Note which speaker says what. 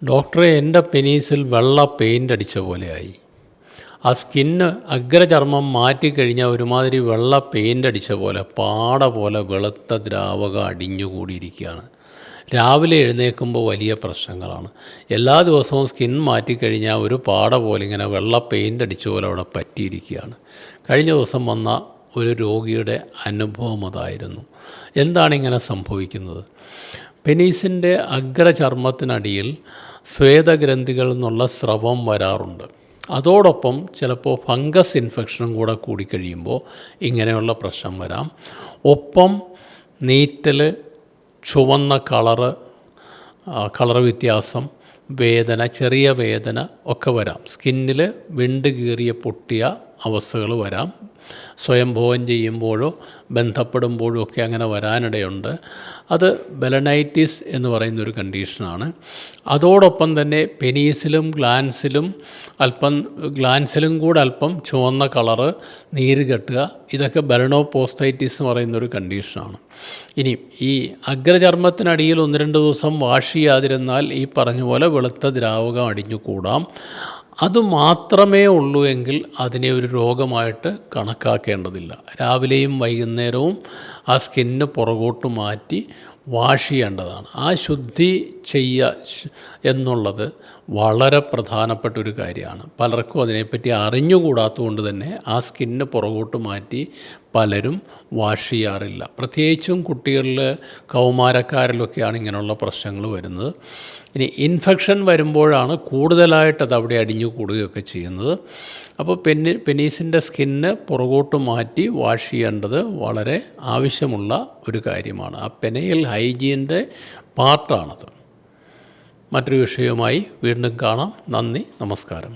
Speaker 1: ഡോക്ടറെ, എൻ്റെ പെനീസിൽ വെള്ള പെയിൻ്റ് അടിച്ച പോലെയായി. ആ സ്കിന്ന് അഗ്രചർമ്മം മാറ്റിക്കഴിഞ്ഞാൽ ഒരുമാതിരി വെള്ള പെയിൻ്റ് അടിച്ച പോലെ പാട പോലെ വെളുത്ത ദ്രാവകം അടിഞ്ഞുകൂടിയിരിക്കുകയാണ്. രാവിലെ എഴുന്നേൽക്കുമ്പോൾ വലിയ പ്രശ്നങ്ങളാണ്. എല്ലാ ദിവസവും സ്കിൻ മാറ്റിക്കഴിഞ്ഞാൽ ഒരു പാട പോലെ ഇങ്ങനെ വെള്ള പെയിൻ്റ് അടിച്ച പോലെ അവിടെ പറ്റിയിരിക്കുകയാണ്. കഴിഞ്ഞ ദിവസം വന്ന ഒരു രോഗിയുടെ അനുഭവം അതായിരുന്നു. എന്താണ് ഇങ്ങനെ സംഭവിക്കുന്നത്? പെനീസിൻ്റെ അഗ്രചർമ്മത്തിനടിയിൽ സ്വേദഗ്രന്ഥികളിൽ നിന്നുള്ള സ്രവം വരാറുണ്ട്. അതോടൊപ്പം ചിലപ്പോൾ ഫംഗസ് ഇൻഫെക്ഷനും കൂടെ കൂടിക്കഴിയുമ്പോൾ ഇങ്ങനെയുള്ള പ്രശ്നം വരാം. ഒപ്പം നീറ്റൽ, ചുവന്ന കളറ് വ്യത്യാസം, വേദന, ചെറിയ വേദന ഒക്കെ വരാം. സ്കിന്നിൽ വിണ്ട് കീറിയ പൊട്ടിയ അവസ്ഥകൾ വരാം. സ്വയംഭോഗം ചെയ്യുമ്പോഴോ ബന്ധപ്പെടുമ്പോഴോ ഒക്കെ അങ്ങനെ വരാനിടയുണ്ട്. അത് ബെലനൈറ്റിസ് എന്ന് പറയുന്നൊരു കണ്ടീഷനാണ്. അതോടൊപ്പം തന്നെ പെനീസിലും ഗ്ലാൻസിലും കൂടെ അല്പം ചുവന്ന കളറ്, നീര് കെട്ടുക, ഇതൊക്കെ ബെലനോപോസ്റ്റൈറ്റിസ് എന്ന് പറയുന്നൊരു കണ്ടീഷനാണ്. ഇനി ഈ അഗ്രചർമ്മത്തിനടിയിൽ 1-2 ദിവസം വാഷ് ചെയ്യാതിരുന്നാൽ ഈ പറഞ്ഞ പോലെ വെളുത്ത ദ്രാവകം അടിഞ്ഞുകൂടാം. അതുമാത്രമേ ഉള്ളൂ എങ്കിൽ അതിനെ ഒരു രോഗമായിട്ട് കണക്കാക്കേണ്ടതില്ല. രാവിലെയും വൈകുന്നേരവും ആ സ്കിന്ന് പുറകോട്ട് മാറ്റി വാഷ് ചെയ്യേണ്ടതാണ്. ആ ശുദ്ധി എന്നുള്ളത് വളരെ പ്രധാനപ്പെട്ട ഒരു കാര്യമാണ്. പലർക്കും അതിനെപ്പറ്റി അറിഞ്ഞുകൂടാത്തതുകൊണ്ട് തന്നെ ആ സ്കിന്ന് പുറകോട്ട് മാറ്റി പലരും വാഷ് ചെയ്യാറില്ല. പ്രത്യേകിച്ചും കുട്ടികളിൽ, കൗമാരക്കാരിലൊക്കെയാണ് ഇങ്ങനെയുള്ള പ്രശ്നങ്ങൾ വരുന്നത്. ഇനി ഇൻഫെക്ഷൻ വരുമ്പോഴാണ് കൂടുതലായിട്ടത് അവിടെ അടിഞ്ഞു കൂടുകയൊക്കെ ചെയ്യുന്നത്. അപ്പോൾ പെനീസിൻ്റെ സ്കിന്ന് പുറകോട്ട് മാറ്റി വാഷ് ചെയ്യേണ്ടത് വളരെ ആവശ്യമുള്ള ഒരു കാര്യമാണ്. ആ പെനയിൽ ഹൈജീൻ്റെ പാർട്ടാണത്. മറ്റൊരു വിഷയവുമായി വീണ്ടും കാണാം. നന്ദി, നമസ്കാരം.